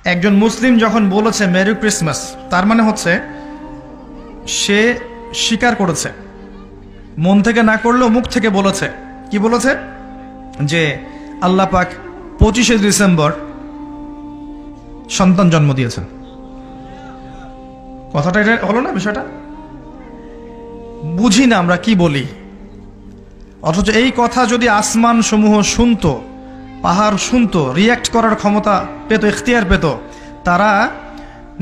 একজন মুসলিম যখন বলেছে মেরি ক্রিসমাস, তার মানে হচ্ছে সে স্বীকার করেছে, মন থেকে না করলেও মুখ থেকে বলেছে। কি বলেছে? যে আল্লাহ পাক 25শে ডিসেম্বর সন্তান জন্ম দিয়েছেন। কথাটা এটা হলো না? বিষয়টা বুঝি না আমরা কি বলি, অথচ এই কথা যদি আসমান সমূহ শুনতো, পাহাড় শুনতো, রিয়্যাক্ট করার ক্ষমতা পেত, ইখতিয়ার পেত, তারা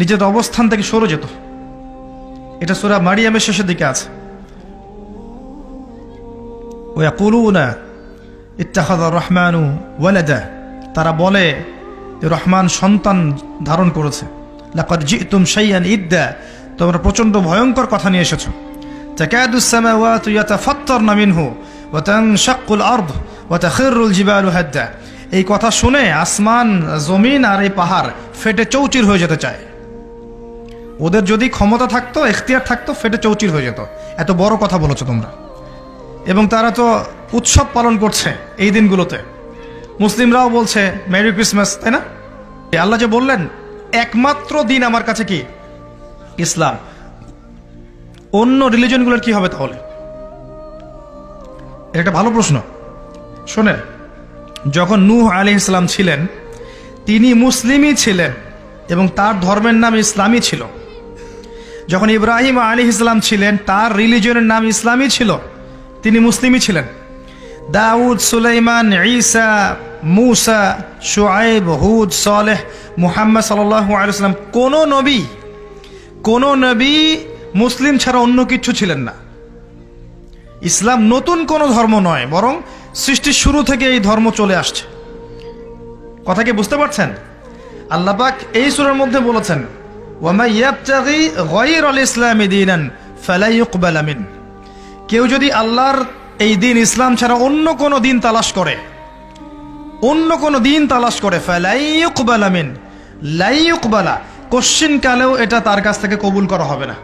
নিজের অবস্থান থেকে সরে যেত। এটা সূরা মারিয়ামের শেষের দিকে আছে। ওয়াকুলুনা ইত্তাখাযার রহমানু ওয়ালাদা, তারা বলে যে রহমান সন্তান ধারণ করেছে। লাকাদ জিতুম শাইআন ইদ্দা, তোমরা প্রচন্ড ভয়ঙ্কর কথা নিয়ে এসেছো। তাকাদুস সামাওয়াতু ইয়াতাফাত্তারনা মিনহু ওয়া তানশাক্কুল আরদ ওয়া তাখিরুল জিবালু হাদ্দা। এই কথা শুনে আসমান, জমিন আর এই পাহাড় ফেটে চৌচির হয়ে যেতে চায়। ওদের যদি ক্ষমতা থাকতো, ইখতিয়ার থাকতো, ফেটে চৌচির হয়ে যেত। এত বড় কথা বলেছো তোমরা। এবং তারা তো উৎসব পালন করছে এই দিনগুলোতে। মুসলিমরাও বলছে মেরি ক্রিসমাস, তাই না? আল্লাহ যে বললেন একমাত্র দিন আমার কাছে কি? ইসলাম। অন্য রিলিজনগুলোর কি হবে তাহলে? এটা একটা ভালো প্রশ্ন। শোনেন, যখন নূহ আলাইহিস সালাম ছিলেন, তিনি মুসলিমই ছিলেন এবং তার ধর্মের নাম ইসলামই ছিল। যখন ইব্রাহিম আলাইহিস সালাম ছিলেন, তার রিলিজনের নাম ইসলামই ছিল, তিনি মুসলিমই ছিলেন। দাউদ, সুলাইমান, ঈসা, মূসা, শুআয়ব, হুদ, সালেহ, মুহাম্মদ সাল্লাল্লাহু আলাইহি ওয়াসাল্লাম, কোন নবী মুসলিম ছাড়া অন্য কিছু ছিলেন না। ইসলাম নতুন কোনো ধর্ম নয়, বরং সৃষ্টির শুরু থেকে এই ধর্ম চলে আসছে। কথা কি বুঝতে পারছেন? আল্লাহ পাক এই সূরার মধ্যে বলেছেন, ওয়া মা ইয়াবতাগি গায়রাল ইসলামি দীনান ফালা ইউকবালা মিন। কেউ যদি আল্লাহর এই দিন ইসলাম ছাড়া অন্য কোনো দিন তালাশ করে, ফালা ইউকবালা মিন, লা ইউকবালা, কোশ্চিন কালেও এটা তার কাছ থেকে কবুল করা হবে না।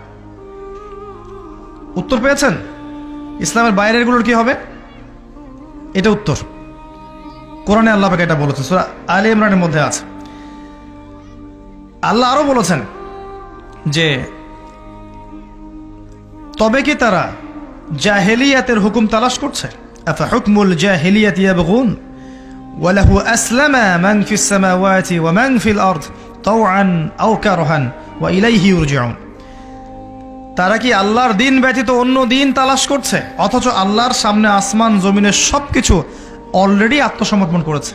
উত্তর পেয়েছেন? ইসলামের বাইরের গুলোর কি হবে? এটা উত্তর। কোরআনে আল্লাহ পাক এটা বলেছে, সূরা আলে ইমরানের মধ্যে আছে। আল্লাহ আরো বলেছেন যে তবে কি তারা জাহেলিয়াতের হুকুম তালাশ করছে? আফা হুকমুল জাহেলিয়াতি ইয়াবগুন ওয়া লাহু আসলামা মান ফিস সামাওয়াতি ওয়া মান ফিল আরদ তাওআন আও কারহান ওয়া ইলাইহি ইরজিউন। তারা কি আল্লাহর দিন ব্যতীত অন্য দিন তালাশ করছে, অথচ আল্লাহর সামনে আসমান জমিনের সবকিছু অলরেডি আত্মসমর্পণ করেছে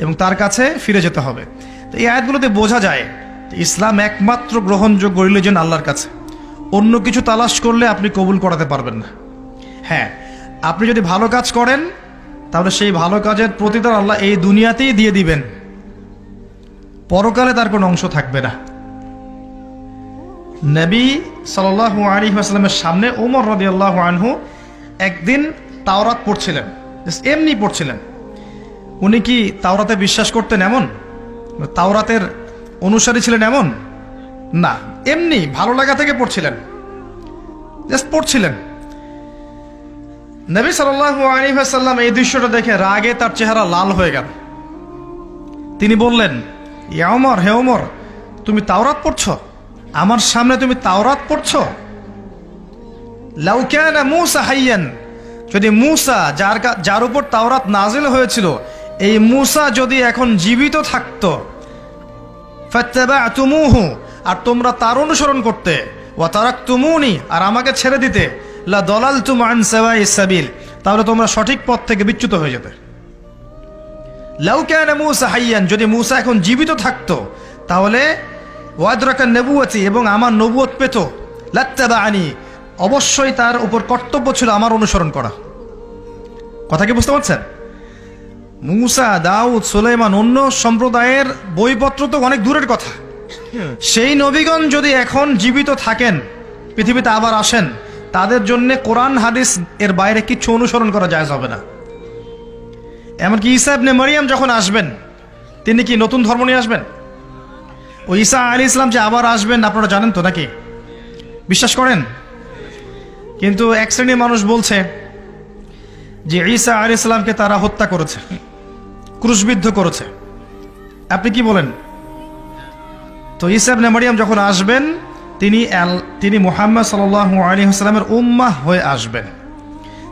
এবং তার কাছে ফিরে যেতে হবে। তো এই আয়াতগুলোতে বোঝা যায় ইসলাম একমাত্র গ্রহণযোগ্য রিলিজন আল্লাহর কাছে। অন্য কিছু তালাশ করলে আপনি কবুল করাতে পারবেন না। হ্যাঁ, আপনি যদি ভালো কাজ করেন তাহলে সেই ভালো কাজের প্রতিদান আল্লাহ এই দুনিয়াতেই দিয়ে দিবেন, পরকালে তার কোনো অংশ থাকবে না। নবী সাল্লাল্লাহু আলাইহি ওয়াসাল্লামের সামনে ওমর রাদিয়াল্লাহু আনহু একদিন তাওরাত পড়ছিলেন, এমনি পড়ছিলেন। উনি কি তাওরাতে বিশ্বাস করতেন এমন? তাওরাতের অনুসারী ছিলেন এমন না, এমনি ভালো লাগা থেকে পড়ছিলেন, জাস্ট পড়ছিলেন। নবী সাল্লাল্লাহু আলাইহি ওয়াসাল্লাম এই দৃশ্যটা দেখে রাগে তার চেহারা লাল হয়ে গেল। তিনি বললেন, ইয়া ওমর, হে ওমর, তুমি তাওরাত পড়ছো? আমার সামনে তুমি তাওরাত পড়ছো? লাউ কানা মূসা হাইয়ান, যদি মূসা, যার উপর তাওরাত নাজিল হয়েছিল, এই মূসা যদি এখন জীবিত থাকতো, ফাত্তাবা'তুমূহু, আর তোমরা তার অনুসরণ করতে, ওয়া তারাকতুমুনি, আর আমাকে ছেড়ে দিতে, লা দালালতুম আন সাওয়াইস সাবিল, তাহলে তোমরা সঠিক পথ থেকে বিচ্যুত হয়ে যেতে। লাউ কানা মূসা হাইয়ান, যদি মূসা এখন জীবিত থাকতো, তাহলে ওয়াদরাকা নবুয়তি, এবং আমার নবুয়ত পেত, লাত্তাবা'আনি, অবশ্যই তার উপর কর্তব্য ছিল আমার অনুসরণ করা। কথা কি বুঝতে পারছেন? মূসা, দাউদ, সুলাইমান, অন্য সম্প্রদায়ের বইপত্র তো অনেক দূরের কথা। সেই নবীগণ যদি এখন জীবিত থাকেন, পৃথিবীতে আবার আসেন, তাদের জন্য কোরআন হাদিস এর বাইরে কিছু অনুসরণ করা জায়েজ হবে না। এমনকি ঈসা ইবনে মারইয়াম যখন আসবেন, তিনি কি নতুন ধর্ম নিয়ে আসবেন? ও ঈসা আলাইহিস সালাম যে আবার আসবেন আপনারা জানেন তো, নাকি বিশ্বাস করেন? কিন্তু এক শ্রেণীর মানুষ বলছে যে ঈসা আলাইহিস সালামকে তারা হত্যা করেছে, ক্রুশবিদ্ধ করেছে। আপনি কি বলেন? তো ঈসা ইবনে মারইয়াম যখন আসবেন তিনি মুহাম্মদ সাল্লাল্লাহু আলাইহি ওয়াসাল্লামের উম্মাহ হয়ে আসবেন।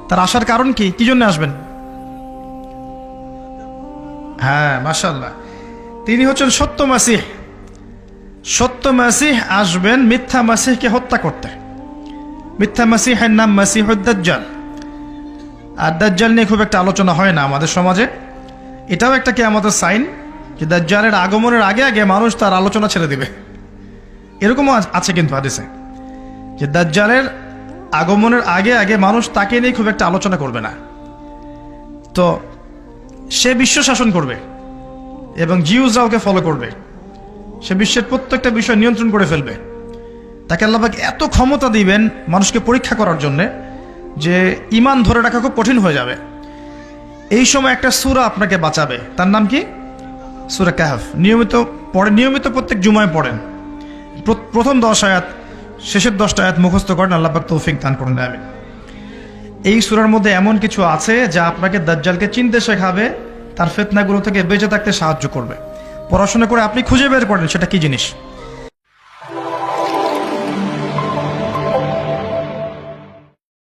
তার আসার কারণ কি জন্য আসবেন? হ্যাঁ, মাশাআল্লাহ, তিনি হচ্ছেন সত্য মাসিহ। সত্য মাসিহ আসবেন মিথ্যা মাসিহকে হত্যা করতে। মিথ্যা মাসিহের নাম মাসিহুদ দাজ্জাল। আর দাজ্জাল নিয়ে খুব একটা আলোচনা হয় না আমাদের সমাজে। এটাও একটা কিয়ামতের সাইন যে দাজ্জালের আগমনের আগে আগে মানুষ তার আলোচনা ছেড়ে দিবে। এরকমও আছে কিন্তু হাদিসে যে দাজ্জালের আগমনের আগে আগে মানুষ তাকে নিয়ে খুব একটা আলোচনা করবে না। তো সে বিশ্ব শাসন করবে এবং জিউসরা ওকে ফলো করবে। সে বিশ্বের প্রত্যেকটা বিষয় নিয়ন্ত্রণ করে ফেলবে। তাকে আল্লাহ পাক এত ক্ষমতা দিবেন মানুষকে পরীক্ষা করার জন্যে যে ঈমান ধরে রাখা খুব কঠিন হয়ে যাবে। এই সময় একটা সূরা আপনাকে বাঁচাবে, তার নাম কি? সূরা কাহফ। নিয়মিত প্রত্যেক জুমায় পড়েন। প্রথম 10 আয়াত, শেষের 10টা আয়াত মুখস্থ করেন, আল্লাহ পাক তৌফিক দান করেন। আমিন। এই সূরার মধ্যে এমন কিছু আছে যা আপনাকে দাজ্জালকে চিনতে শেখাবে, তার ফিতনাগুলো থেকে বেঁচে থাকতে সাহায্য করবে। পড়াশোনা করে আপনি খুঁজে বের করেন সেটা কি জিনিস।